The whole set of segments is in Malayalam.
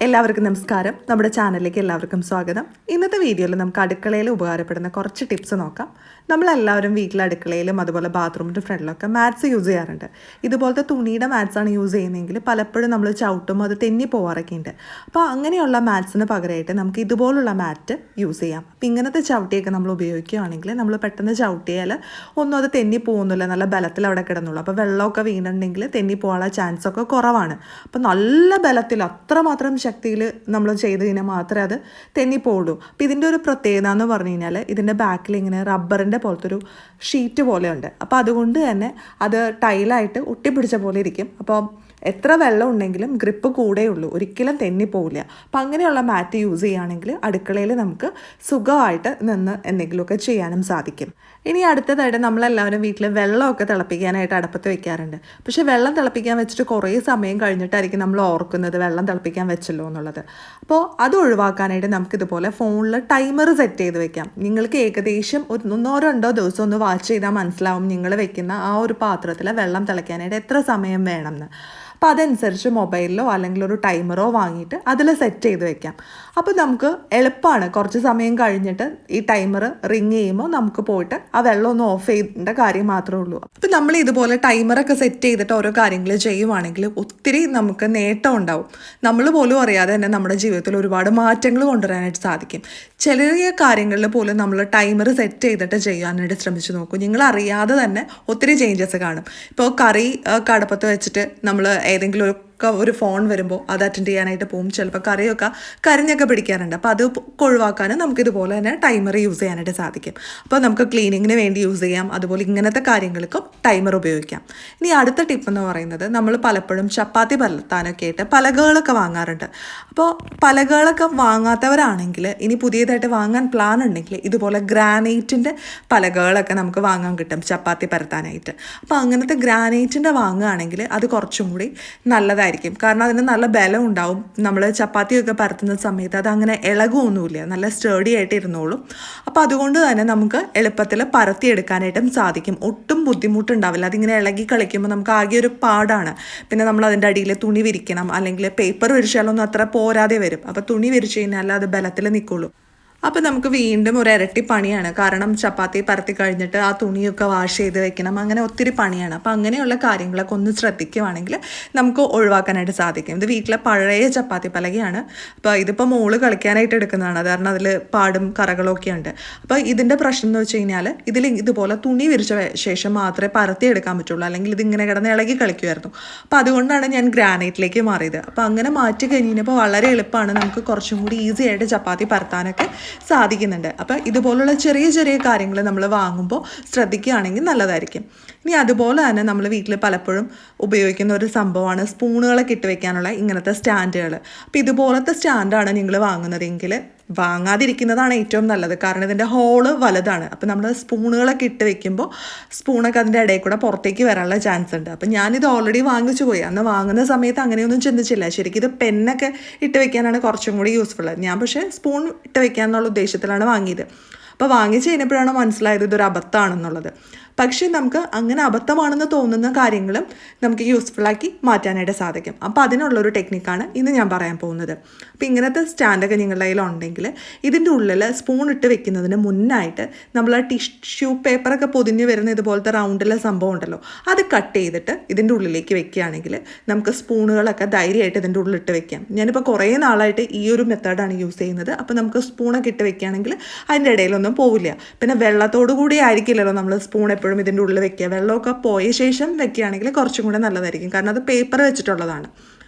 എല്ലാവർക്കും നമസ്കാരം. നമ്മുടെ ചാനലിലേക്ക് എല്ലാവർക്കും സ്വാഗതം. ഇന്നത്തെ വീഡിയോയിൽ നമുക്ക് അടുക്കളയിൽ ഉപകാരപ്പെടുന്ന കുറച്ച് ടിപ്സ് നോക്കാം. നമ്മളെല്ലാവരും വീട്ടിലെ അടുക്കളയിലും അതുപോലെ ബാത്റൂമിൻ്റെ ഫ്രണ്ടിലൊക്കെ മാറ്റ്സ് യൂസ് ചെയ്യാറുണ്ട്. ഇതുപോലത്തെ തുണിയുടെ മാറ്റ്സാണ് യൂസ് ചെയ്യുന്നതെങ്കിൽ പലപ്പോഴും നമ്മൾ ചവിട്ടുമ്പോൾ അത് തെന്നി പോകാറൊക്കെ ഉണ്ട്. അപ്പോൾ അങ്ങനെയുള്ള മാറ്റ്സിന് പകരമായിട്ട് നമുക്ക് ഇതുപോലുള്ള മാറ്റ് യൂസ് ചെയ്യാം. അപ്പോൾ ഇങ്ങനത്തെ ചവിട്ടിയൊക്കെ നമ്മൾ ഉപയോഗിക്കുകയാണെങ്കിൽ നമ്മൾ പെട്ടെന്ന് ചവിട്ടിയാൽ ഒന്നും അത് തെന്നി പോകുന്നില്ല, നല്ല ബലത്തിൽ അവിടെ കിടന്നുള്ളൂ. അപ്പോൾ വെള്ളമൊക്കെ വീണിട്ടുണ്ടെങ്കിൽ തെന്നി പോകാനുള്ള ചാൻസൊക്കെ കുറവാണ്. അപ്പോൾ നല്ല ബലത്തിൽ അത്രമാത്രം ശക്തിയിൽ നമ്മൾ ചെയ്ത് കഴിഞ്ഞാൽ മാത്രമേ അത് തെന്നിപ്പോളൂ. അപ്പോൾ ഇതിൻ്റെ ഒരു പ്രത്യേകത എന്ന് പറഞ്ഞു കഴിഞ്ഞാൽ ഇതിൻ്റെ ബാക്കിൽ ഇങ്ങനെ റബ്ബറിൻ്റെ പോലത്തെ ഒരു ഷീറ്റ് പോലെ ഉണ്ട്. അപ്പോൾ അതുകൊണ്ട് തന്നെ അത് ടൈലായിട്ട് ഒട്ടിപ്പിടിച്ച പോലെ ഇരിക്കും. അപ്പോൾ എത്ര വെള്ളം ഉണ്ടെങ്കിലും ഗ്രിപ്പ് കൂടെയുള്ളൂ, ഒരിക്കലും തെന്നിപ്പോവില്ല. അപ്പം അങ്ങനെയുള്ള മാറ്റ് യൂസ് ചെയ്യുകയാണെങ്കിൽ അടുക്കളയിൽ നമുക്ക് സുഖമായിട്ട് നിന്ന് എന്തെങ്കിലുമൊക്കെ ചെയ്യാനും സാധിക്കും. ഇനി അടുത്തതായിട്ട് നമ്മളെല്ലാവരും വീട്ടിൽ വെള്ളമൊക്കെ തിളപ്പിക്കാനായിട്ട് അടുപ്പത്ത് വെക്കാറുണ്ട്. പക്ഷേ വെള്ളം തിളപ്പിക്കാൻ വെച്ചിട്ട് കുറേ സമയം കഴിഞ്ഞിട്ടായിരിക്കും നമ്മൾ ഓർക്കുന്നത് വെള്ളം തിളപ്പിക്കാൻ വെച്ചല്ലോ എന്നുള്ളത്. അപ്പോൾ അത് ഒഴിവാക്കാനായിട്ട് നമുക്കിതുപോലെ ഫോണിൽ ടൈമർ സെറ്റ് ചെയ്ത് വെക്കാം. നിങ്ങൾക്ക് ഏകദേശം ഒന്നോ രണ്ടോ ദിവസം ഒന്ന് വാച്ച് ചെയ്താൽ മനസ്സിലാവും നിങ്ങൾ വെക്കുന്ന ആ ഒരു പാത്രത്തിൽ വെള്ളം തിളയ്ക്കാനായിട്ട് എത്ര സമയം വേണമെന്ന്. അപ്പോൾ അതനുസരിച്ച് മൊബൈലിലോ അല്ലെങ്കിൽ ഒരു ടൈമറോ വാങ്ങിയിട്ട് അതിൽ സെറ്റ് ചെയ്ത് വെക്കാം. അപ്പോൾ നമുക്ക് എളുപ്പമാണ്. കുറച്ച് സമയം കഴിഞ്ഞിട്ട് ഈ ടൈമർ റിങ് ചെയ്യുമ്പോൾ നമുക്ക് പോയിട്ട് ആ വെള്ളം ഒന്ന് ഓഫ് ചെയ്യേണ്ട കാര്യം മാത്രമേ ഉള്ളൂ. അപ്പോൾ നമ്മൾ ഇതുപോലെ ടൈമറൊക്കെ സെറ്റ് ചെയ്തിട്ട് ഓരോ കാര്യങ്ങൾ ചെയ്യുവാണെങ്കിൽ ഒത്തിരി നമുക്ക് നേട്ടം ഉണ്ടാവും. നമ്മൾ പോലും അറിയാതെ തന്നെ നമ്മുടെ ജീവിതത്തിൽ ഒരുപാട് മാറ്റങ്ങൾ കൊണ്ടുവരാനായിട്ട് സാധിക്കും. ചെറിയ കാര്യങ്ങളിൽ പോലും നമ്മൾ ടൈമർ സെറ്റ് ചെയ്തിട്ട് ചെയ്യാനായിട്ട് ശ്രമിച്ചു നോക്കും. നിങ്ങൾ അറിയാതെ തന്നെ ഒത്തിരി ചേഞ്ചസ് കാണും. ഇപ്പോൾ കറി കടപ്പത്ത് വെച്ചിട്ട് നമ്മൾ ഏതെങ്കിലും ഒരു ഫോൺ വരുമ്പോൾ അത് അറ്റൻഡ് ചെയ്യാനായിട്ട് പോകും. ചിലപ്പോൾ കറിയൊക്കെ കരിഞ്ഞൊക്കെ പിടിക്കാറുണ്ട്. അപ്പോൾ അത് ഒഴിവാക്കാനും നമുക്കിതുപോലെ തന്നെ ടൈമർ യൂസ് ചെയ്യാനായിട്ട് സാധിക്കും. അപ്പോൾ നമുക്ക് ക്ലീനിങ്ങിന് വേണ്ടി യൂസ് ചെയ്യാം, അതുപോലെ ഇങ്ങനത്തെ കാര്യങ്ങൾക്കും ടൈമർ ഉപയോഗിക്കാം. ഇനി അടുത്ത ടിപ്പ് എന്ന് പറയുന്നത് നമ്മൾ പലപ്പോഴും ചപ്പാത്തി പരത്താനൊക്കെ ആയിട്ട് പലകകളൊക്കെ വാങ്ങാറുണ്ട്. അപ്പോൾ പലകകളൊക്കെ വാങ്ങാത്തവരാണെങ്കിൽ ഇനി പുതിയതായിട്ട് വാങ്ങാൻ പ്ലാൻ ഉണ്ടെങ്കിൽ ഇതുപോലെ ഗ്രാനൈറ്റിൻ്റെ പലകകളൊക്കെ നമുക്ക് വാങ്ങാൻ കിട്ടും ചപ്പാത്തി പരത്താനായിട്ട്. അപ്പോൾ അങ്ങനത്തെ ഗ്രാനൈറ്റിൻ്റെ വാങ്ങുകയാണെങ്കിൽ അത് കുറച്ചും കൂടി നല്ലതായിരിക്കും. കാരണം അതിന് നല്ല ബലം ഉണ്ടാവും. നമ്മൾ ചപ്പാത്തിയൊക്കെ പരത്തുന്ന സമയത്ത് അത് അങ്ങനെ ഇളകുമൊന്നുമില്ല, നല്ല സ്റ്റേഡി ആയിട്ട് ഇരുന്നോളും. അപ്പോൾ അതുകൊണ്ട് തന്നെ നമുക്ക് എളുപ്പത്തിൽ പരത്തിയെടുക്കാനായിട്ടും സാധിക്കും. ഒട്ടും ബുദ്ധിമുട്ടുണ്ടാവില്ല. അതിങ്ങനെ ഇളകി കളിക്കുമ്പോൾ നമുക്ക് ആകെ ഒരു പാടാണ്. പിന്നെ നമ്മൾ അതിൻ്റെ അടിയിൽ തുണി വിരിക്കണം, അല്ലെങ്കിൽ പേപ്പർ വിരിച്ചാലൊന്നും അത്ര പോരാതെ വരും. അപ്പോൾ തുണി വിരിച്ചു കഴിഞ്ഞാൽ അത് ബലത്തിൽ നിൽക്കുള്ളൂ. അപ്പോൾ നമുക്ക് വീണ്ടും ഒരു ഇരട്ടി പണിയാണ്. കാരണം ചപ്പാത്തി പരത്തി കഴിഞ്ഞിട്ട് ആ തുണിയൊക്കെ വാഷ് ചെയ്ത് വെക്കണം, അങ്ങനെ ഒത്തിരി പണിയാണ്. അപ്പോൾ അങ്ങനെയുള്ള കാര്യങ്ങളൊക്കെ ഒന്ന് ശ്രദ്ധിക്കുകയാണെങ്കിൽ നമുക്ക് ഒഴിവാക്കാനായിട്ട് സാധിക്കും. ഇത് വീട്ടിലെ പഴയ ചപ്പാത്തി പലകയാണ്. അപ്പോൾ ഇതിപ്പോൾ മോള് കളിക്കാനായിട്ട് എടുക്കുന്നതാണ്, അത് കാരണം അതിൽ പാടും കറകളൊക്കെ ഉണ്ട്. അപ്പോൾ ഇതിൻ്റെ പ്രശ്നം എന്ന് വെച്ച് കഴിഞ്ഞാൽ ഇതിൽ ഇതുപോലെ തുണി വിരിച്ച ശേഷം മാത്രമേ പരത്തി എടുക്കാൻ പറ്റുള്ളൂ, അല്ലെങ്കിൽ ഇതിങ്ങനെ കിടന്ന് ഇളകി കളിക്കുമായിരുന്നു. അപ്പോൾ അതുകൊണ്ടാണ് ഞാൻ ഗ്രാനൈറ്റിലേക്ക് മാറിയത്. അപ്പോൾ അങ്ങനെ മാറ്റി കഴിഞ്ഞപ്പോൾ വളരെ എളുപ്പമാണ്, നമുക്ക് കുറച്ചും കൂടി ഈസി ആയിട്ട് ചപ്പാത്തി പരത്താനൊക്കെ സാധിക്കുന്നുണ്ട്. അപ്പോൾ ഇതുപോലുള്ള ചെറിയ ചെറിയ കാര്യങ്ങൾ നമ്മൾ വാങ്ങുമ്പോൾ ശ്രദ്ധിക്കുകയാണെങ്കിൽ നല്ലതായിരിക്കും. ഇനി അതുപോലെ തന്നെ നമ്മൾ വീട്ടിൽ പലപ്പോഴും ഉപയോഗിക്കുന്ന ഒരു സംഭവമാണ് സ്പൂണുകളൊക്കെ ഇട്ട് വെക്കാനുള്ള ഇങ്ങനത്തെ സ്റ്റാൻഡുകൾ. അപ്പോൾ ഇതുപോലത്തെ സ്റ്റാൻഡാണ് നിങ്ങൾ വാങ്ങുന്നതെങ്കിൽ വാങ്ങാതിരിക്കുന്നതാണ് ഏറ്റവും നല്ലത്. കാരണം ഇതിൻ്റെ ഹോള് വലുതാണ്. അപ്പോൾ നമ്മൾ സ്പൂണുകളൊക്കെ ഇട്ട് വെക്കുമ്പോൾ സ്പൂണൊക്കെ അതിൻ്റെ ഇടയിൽ കൂടെ പുറത്തേക്ക് വരാനുള്ള ചാൻസ് ഉണ്ട്. അപ്പോൾ ഞാനിത് ഓൾറെഡി വാങ്ങിച്ചു പോയി. അന്ന് വാങ്ങുന്ന സമയത്ത് അങ്ങനെയൊന്നും ചിന്തിച്ചില്ല. ശരിക്കും ഇത് പെന്നൊക്കെ ഇട്ട് വെക്കാനാണ് കുറച്ചും കൂടി യൂസ്ഫുൾ. ഞാൻ പക്ഷേ സ്പൂൺ ഇട്ട് വെക്കാന്നുള്ള ഉദ്ദേശത്തിലാണ് വാങ്ങിയത്. അപ്പോൾ വാങ്ങിച്ച് കഴിഞ്ഞപ്പോഴാണ് മനസ്സിലായത് ഇതൊരു അബദ്ധമാണെന്നുള്ളത്. പക്ഷേ നമുക്ക് അങ്ങനെ അബദ്ധമാണെന്ന് തോന്നുന്ന കാര്യങ്ങളും നമുക്ക് യൂസ്ഫുള്ളാക്കി മാറ്റാനായിട്ട് സാധിക്കും. അപ്പോൾ അതിനുള്ളൊരു ടെക്നിക്കാണ് ഇന്ന് ഞാൻ പറയാൻ പോകുന്നത്. അപ്പോൾ ഇങ്ങനത്തെ സ്റ്റാൻഡൊക്കെ നിങ്ങളുടെ കയ്യിലുണ്ടെങ്കിൽ ഇതിൻ്റെ ഉള്ളിൽ സ്പൂൺ ഇട്ട് വെക്കുന്നതിന് മുന്നായിട്ട് നമ്മൾ ടിഷ്യൂ പേപ്പറൊക്കെ പൊതിഞ്ഞ് വരുന്ന ഇതുപോലത്തെ റൗണ്ടിലെ സംഭവം ഉണ്ടല്ലോ, അത് കട്ട് ചെയ്തിട്ട് ഇതിൻ്റെ ഉള്ളിലേക്ക് വെക്കുകയാണെങ്കിൽ നമുക്ക് സ്പൂണുകളൊക്കെ ധൈര്യമായിട്ട് ഇതിൻ്റെ ഉള്ളിലിട്ട് വെക്കാം. ഞാനിപ്പോൾ കുറേ നാളായിട്ട് ഈ ഒരു മെത്തേഡാണ് യൂസ് ചെയ്യുന്നത്. അപ്പോൾ നമുക്ക് സ്പൂണൊക്കെ ഇട്ട് വെക്കുകയാണെങ്കിൽ അതിൻ്റെ ഇടയിലൊന്നും പോവില്ല. പിന്നെ വെള്ളത്തോടു കൂടി ആയിരിക്കില്ലല്ലോ നമ്മൾ സ്പൂൺ എപ്പോഴും ഇതിൻ്റെ ഉള്ളിൽ വെക്കുക. വെള്ളമൊക്കെ പോയ ശേഷം വെക്കുകയാണെങ്കിൽ കുറച്ചും കൂടെ നല്ലതായിരിക്കും, കാരണം അത് പേപ്പർ വെച്ചിട്ടുള്ളതാണ്.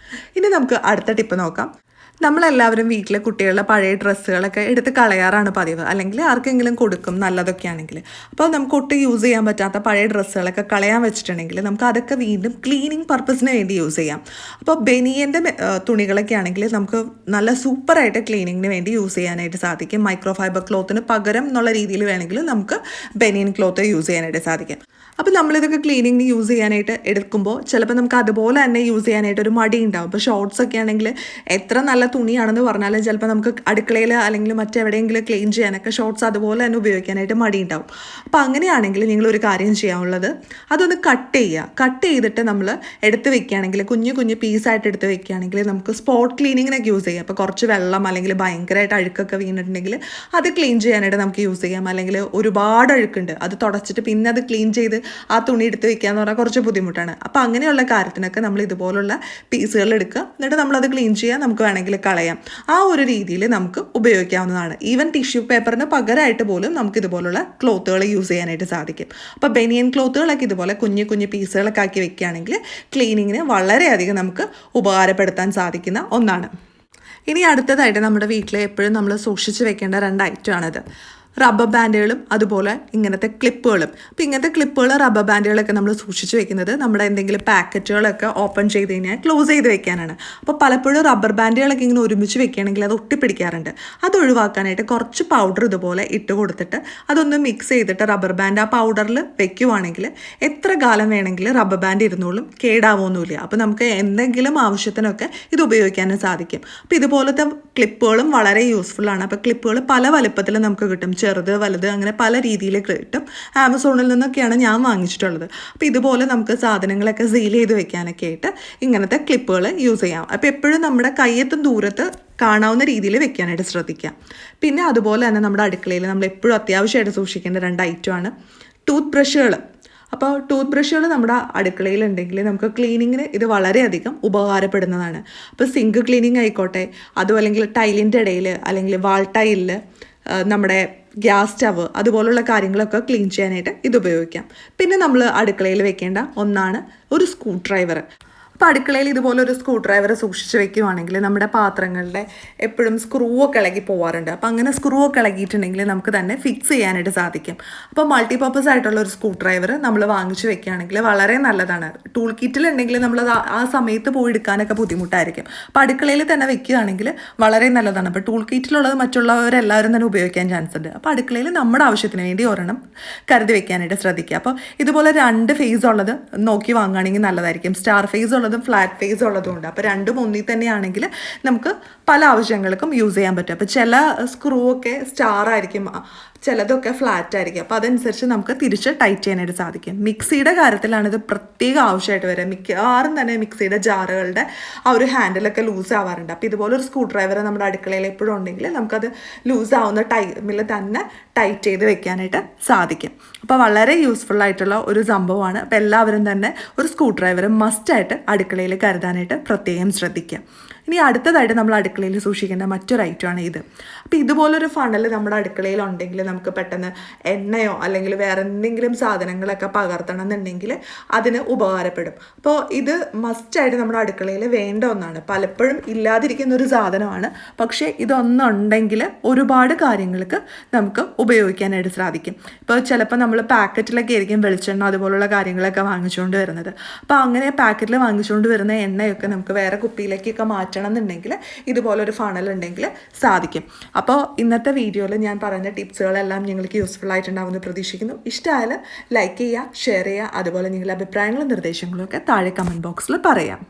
ഇനി നമുക്ക് അടുത്ത ടിപ്പ് നോക്കാം. നമ്മളെല്ലാവരും വീട്ടിലെ കുട്ടികളുടെ പഴയ ഡ്രസ്സുകളൊക്കെ എടുത്ത് കളയാറാണ് പതിവ്, അല്ലെങ്കിൽ ആർക്കെങ്കിലും കൊടുക്കും നല്ലതൊക്കെ ആണെങ്കിൽ. അപ്പോൾ നമുക്ക് ഒട്ടും യൂസ് ചെയ്യാൻ പറ്റാത്ത പഴയ ഡ്രസ്സുകളൊക്കെ കളയാൻ വെച്ചിട്ടുണ്ടെങ്കിൽ നമുക്ക് അതൊക്കെ വീണ്ടും ക്ലീനിങ് പർപ്പസിന് വേണ്ടി യൂസ് ചെയ്യാം. അപ്പോൾ ബനിയൻ്റെ തുണികളൊക്കെ ആണെങ്കിൽ നമുക്ക് നല്ല സൂപ്പറായിട്ട് ക്ലീനിങ്ങിന് വേണ്ടി യൂസ് ചെയ്യാനായിട്ട് സാധിക്കും. മൈക്രോ ഫൈബർ ക്ലോത്തിന് പകരം എന്നുള്ള രീതിയിൽ വേണമെങ്കിൽ നമുക്ക് ബനിയൻ ക്ലോത്ത് യൂസ് ചെയ്യാനായിട്ട് സാധിക്കും. അപ്പോൾ നമ്മളിതൊക്കെ ക്ലീനിങ്ങിന് യൂസ് ചെയ്യാനായിട്ട് എടുക്കുമ്പോൾ ചിലപ്പോൾ നമുക്ക് അതുപോലെ തന്നെ യൂസ് ചെയ്യാനായിട്ട് ഒരു മടി ഉണ്ടാവും. ഇപ്പോൾ ഷോർട്സ് ഒക്കെ ആണെങ്കിൽ എത്ര നല്ല തുണിയാണെന്ന് പറഞ്ഞാലും ചിലപ്പോൾ നമുക്ക് അടുക്കളയിൽ അല്ലെങ്കിൽ മറ്റെവിടെയെങ്കിലും ക്ലീൻ ചെയ്യാനൊക്കെ ഷോർട്സ് അതുപോലെ തന്നെ ഉപയോഗിക്കാനായിട്ട് മടി ഉണ്ടാവും. അപ്പോൾ അങ്ങനെയാണെങ്കിൽ നിങ്ങളൊരു കാര്യം ചെയ്യാനുള്ളത് അതൊന്ന് കട്ട് ചെയ്തിട്ട് നമ്മൾ എടുത്ത് വെക്കുകയാണെങ്കിൽ കുഞ്ഞു കുഞ്ഞു പീസായിട്ട് എടുത്ത് വെക്കുകയാണെങ്കിൽ നമുക്ക് സ്പോട്ട് ക്ലീനിങ്ങിനൊക്കെ യൂസ് ചെയ്യാം. അപ്പോൾ കുറച്ച് വെള്ളം അല്ലെങ്കിൽ ഭയങ്കരമായിട്ട് അഴുക്കൊക്കെ വീണിട്ടുണ്ടെങ്കിൽ അത് ക്ലീൻ ചെയ്യാനായിട്ട് നമുക്ക് യൂസ് ചെയ്യാം. അല്ലെങ്കിൽ ഒരുപാട് അഴുക്കുണ്ട്, അത് തുടച്ചിട്ട് പിന്നെ അത് ക്ലീൻ ചെയ്ത് ആ തുണി എടുത്ത് വെക്കുക എന്ന് പറഞ്ഞാൽ കുറച്ച് ബുദ്ധിമുട്ടാണ്. അപ്പോൾ അങ്ങനെയുള്ള കാര്യത്തിനൊക്കെ നമ്മൾ ഇതുപോലുള്ള പീസുകൾ എടുക്കുക, എന്നിട്ട് നമ്മളത് ക്ലീൻ ചെയ്യുക, നമുക്ക് വേണമെങ്കിൽ കളയാം. ആ ഒരു രീതിയിൽ നമുക്ക് ഉപയോഗിക്കാവുന്നതാണ്. ഈവൻ ടിഷ്യൂ പേപ്പറിന് പകരമായിട്ട് പോലും നമുക്ക് ഇതുപോലുള്ള ക്ലോത്തുകൾ യൂസ് ചെയ്യാനായിട്ട് സാധിക്കും. അപ്പോൾ ബനിയൻ ക്ലോത്തുകളൊക്കെ ഇതുപോലെ കുഞ്ഞു കുഞ്ഞു പീസുകളൊക്കെ ആക്കി വെക്കുകയാണെങ്കിൽ ക്ലീനിങ്ങിന് വളരെയധികം നമുക്ക് ഉപകാരപ്പെടുത്താൻ സാധിക്കുന്ന ഒന്നാണ്. ഇനി അടുത്തതായിട്ട് നമ്മുടെ വീട്ടിൽ എപ്പോഴും നമ്മൾ സൂക്ഷിച്ച് വെക്കേണ്ട 2 ഐറ്റമാണിത്. റബ്ബർ ബാൻഡുകളും അതുപോലെ ഇങ്ങനത്തെ ക്ലിപ്പുകളും. അപ്പോൾ ഇങ്ങനത്തെ ക്ലിപ്പുകൾ, റബ്ബർ ബാൻഡുകളൊക്കെ നമ്മൾ സൂക്ഷിച്ച് വെക്കുന്നത് നമ്മുടെ എന്തെങ്കിലും പാക്കറ്റുകളൊക്കെ ഓപ്പൺ ചെയ്ത് കഴിഞ്ഞാൽ ക്ലോസ് ചെയ്ത് വെക്കാനാണ്. അപ്പോൾ പലപ്പോഴും റബ്ബർ ബാൻഡുകളൊക്കെ ഇങ്ങനെ ഒരുമിച്ച് വെക്കുകയാണെങ്കിൽ അത് ഒട്ടിപ്പിടിക്കാറുണ്ട്. അത് ഒഴിവാക്കാനായിട്ട് കുറച്ച് പൗഡർ ഇതുപോലെ ഇട്ട് കൊടുത്തിട്ട് അതൊന്ന് മിക്സ് ചെയ്തിട്ട് റബ്ബർ ബാൻഡ് ആ പൗഡറിൽ വെക്കുവാണെങ്കിൽ എത്ര കാലം വേണമെങ്കിലും റബ്ബർ ബാൻഡ് ഇരുന്നോളും, കേടാവൊന്നുമില്ല. അപ്പോൾ നമുക്ക് എന്തെങ്കിലും ആവശ്യത്തിനൊക്കെ ഇത് ഉപയോഗിക്കാനും സാധിക്കും. അപ്പോൾ ഇതുപോലത്തെ ക്ലിപ്പുകളും വളരെ യൂസ്ഫുള്ളാണ്. അപ്പോൾ ക്ലിപ്പുകൾ പല വലുപ്പത്തിൽ നമുക്ക് കിട്ടും, ചെറുത് വലുത് അങ്ങനെ പല രീതിയിൽ കിട്ടും. ആമസോണിൽ നിന്നൊക്കെയാണ് ഞാൻ വാങ്ങിച്ചിട്ടുള്ളത്. അപ്പോൾ ഇതുപോലെ നമുക്ക് സാധനങ്ങളൊക്കെ സീൽ ചെയ്ത് വെക്കാനൊക്കെ ആയിട്ട് ഇങ്ങനത്തെ ക്ലിപ്പുകൾ യൂസ് ചെയ്യാം. അപ്പോൾ എപ്പോഴും നമ്മുടെ കയ്യെത്തും ദൂരത്ത് കാണാവുന്ന രീതിയിൽ വെക്കാനായിട്ട് ശ്രദ്ധിക്കാം. പിന്നെ അതുപോലെ തന്നെ നമ്മുടെ അടുക്കളയിൽ നമ്മൾ എപ്പോഴും അത്യാവശ്യമായിട്ട് സൂക്ഷിക്കേണ്ട 2 ഐറ്റമാണ് ടൂത്ത് ബ്രഷുകൾ. അപ്പോൾ ടൂത്ത് ബ്രഷുകൾ നമ്മുടെ അടുക്കളയിലുണ്ടെങ്കിൽ നമുക്ക് ക്ലീനിങ്ങിന് ഇത് വളരെയധികം ഉപകാരപ്പെടുന്നതാണ്. അപ്പോൾ സിങ്ക് ക്ലീനിങ് ആയിക്കോട്ടെ, അതും അല്ലെങ്കിൽ ടൈലിൻ്റെ ഇടയിൽ അല്ലെങ്കിൽ വാൾ ടൈലിൽ, നമ്മുടെ ഗ്യാസ് സ്റ്റവ്, അതുപോലുള്ള കാര്യങ്ങളൊക്കെ ക്ലീൻ ചെയ്യാനായിട്ട് ഇത് ഉപയോഗിക്കാം. പിന്നെ നമ്മൾ അടുക്കളയിൽ വെക്കേണ്ട ഒന്നാണ് ഒരു സ്ക്രൂ ഡ്രൈവർ. അപ്പോൾ അടുക്കളയിൽ ഇതുപോലെ ഒരു സ്ക്രൂ ഡ്രൈവർ സൂക്ഷിച്ച് വെക്കുകയാണെങ്കിൽ നമ്മുടെ പാത്രങ്ങളുടെ എപ്പോഴും സ്ക്രൂ ഒക്കെ ഇളകി പോകാറുണ്ട്. അപ്പോൾ അങ്ങനെ സ്ക്രൂ ഒക്കെ ഇളകിയിട്ടുണ്ടെങ്കിൽ നമുക്ക് തന്നെ ഫിക്സ് ചെയ്യാനായിട്ട് സാധിക്കും. അപ്പോൾ മൾട്ടിപർപ്പസ് ആയിട്ടുള്ള ഒരു സ്ക്രൂ ഡ്രൈവർ നമ്മൾ വാങ്ങിച്ച് വെക്കുകയാണെങ്കിൽ വളരെ നല്ലതാണ്. ടൂൾ കിറ്റിലുണ്ടെങ്കിൽ നമ്മളത് ആ സമയത്ത് പോയി എടുക്കാനൊക്കെ ബുദ്ധിമുട്ടായിരിക്കും. അപ്പോൾ അടുക്കളയിൽ തന്നെ വെക്കുകയാണെങ്കിൽ വളരെ നല്ലതാണ്. അപ്പോൾ ടൂൾ കിറ്റിലുള്ളത് മറ്റുള്ളവരെല്ലാവരും തന്നെ ഉപയോഗിക്കാൻ ചാൻസ് ഉണ്ട്. അപ്പോൾ അടുക്കളയിൽ നമ്മുടെ ആവശ്യത്തിന് വേണ്ടി ഒരെണ്ണം കരുതി വെക്കാനായിട്ട് ശ്രദ്ധിക്കുക. അപ്പോൾ ഇതുപോലെ 2 ഫേസ് ഉള്ളത് നോക്കി വാങ്ങുകയാണെങ്കിൽ നല്ലതായിരിക്കും. സ്റ്റാർ ഫേസ് ഉള്ളതും ഫ്ലാറ്റ് ഫേസ് ഉള്ളതും ഉണ്ട്. അപ്പോൾ രണ്ടും ഒന്നിൽ തന്നെയാണെങ്കിൽ നമുക്ക് പല ആവശ്യങ്ങൾക്കും യൂസ് ചെയ്യാൻ പറ്റും. അപ്പോൾ ചില സ്ക്രൂ ഒക്കെ സ്റ്റാർ ആയിരിക്കും, ചിലതൊക്കെ ഫ്ലാറ്റ് ആയിരിക്കും. അപ്പോൾ അതനുസരിച്ച് നമുക്ക് തിരിച്ച് ടൈറ്റ് ചെയ്യാനായിട്ട് സാധിക്കും. മിക്സിയുടെ കാര്യത്തിലാണ് ഇത് പ്രത്യേക ആവശ്യമായിട്ട് വരിക. മിക്കവാറും തന്നെ മിക്സിയുടെ ജാറുകളുടെ ആ ഒരു ഹാൻഡിലൊക്കെ ലൂസ് ആവാറുണ്ട്. അപ്പോൾ ഇതുപോലെ ഒരു സ്ക്രൂ ഡ്രൈവർ നമ്മുടെ അടുക്കളയിൽ എപ്പോഴും ഉണ്ടെങ്കിൽ നമുക്കത് ലൂസ് ആവുന്ന ടൈമിൽ തന്നെ ടൈറ്റ് ചെയ്ത് വെക്കാനായിട്ട് സാധിക്കും. അപ്പോൾ വളരെ യൂസ്ഫുൾ ആയിട്ടുള്ള ഒരു സംഭവമാണ്. അപ്പോൾ എല്ലാവരും തന്നെ ഒരു സ്ക്രൂ ഡ്രൈവർ മസ്റ്റായിട്ട് അടുക്കളയിൽ കരുതാനായിട്ട് പ്രത്യേകം ശ്രദ്ധിക്കുക. ഇനി അടുത്തതായിട്ട് നമ്മൾ അടുക്കളയിൽ സൂക്ഷിക്കേണ്ട മറ്റൊരു ഐറ്റമാണ് ഇത്. അപ്പോൾ ഇതുപോലൊരു ഫണൽ നമ്മുടെ അടുക്കളയിൽ ഉണ്ടെങ്കിൽ നമുക്ക് പെട്ടെന്ന് എണ്ണയോ അല്ലെങ്കിൽ വേറെ എന്തെങ്കിലും സാധനങ്ങളൊക്കെ പകർത്തണം എന്നുണ്ടെങ്കിൽ അതിന് ഉപകാരപ്പെടും. അപ്പോൾ ഇത് മസ്റ്റായിട്ട് നമ്മുടെ അടുക്കളയിൽ വേണ്ട ഒന്നാണ്. പലപ്പോഴും ഇല്ലാതിരിക്കുന്ന ഒരു സാധനമാണ്, പക്ഷേ ഇതൊന്നുണ്ടെങ്കിൽ ഒരുപാട് കാര്യങ്ങൾക്ക് നമുക്ക് ഉപയോഗിക്കാനായിട്ട് സാധിക്കും. ഇപ്പോൾ ചിലപ്പോൾ നമ്മൾ പാക്കറ്റിലൊക്കെ ആയിരിക്കും വെളിച്ചെണ്ണ അതുപോലുള്ള കാര്യങ്ങളൊക്കെ വാങ്ങിച്ചുകൊണ്ട് വരുന്നത്. അപ്പോൾ അങ്ങനെ പാക്കറ്റിൽ വാങ്ങിച്ചുകൊണ്ട് വരുന്ന എണ്ണയൊക്കെ നമുക്ക് വേറെ കുപ്പിയിലേക്കൊക്കെ മാറ്റണം എന്നുണ്ടെങ്കിൽ ഇതുപോലൊരു ഫണൽ ഉണ്ടെങ്കിൽ സാധിക്കും. അപ്പോൾ ഇന്നത്തെ വീഡിയോയിൽ ഞാൻ പറഞ്ഞ ടിപ്സുകളെല്ലാം നിങ്ങൾക്ക് യൂസ്ഫുൾ ആയിട്ടുണ്ടാവുമെന്ന് പ്രതീക്ഷിക്കുന്നു. ഇഷ്ടമായാൽ ലൈക്ക് ചെയ്യുക, ഷെയർ ചെയ്യുക, അതുപോലെ നിങ്ങളുടെ അഭിപ്രായങ്ങളും നിർദ്ദേശങ്ങളും ഒക്കെ താഴെ കമൻറ്റ് ബോക്സിൽ പറയാം.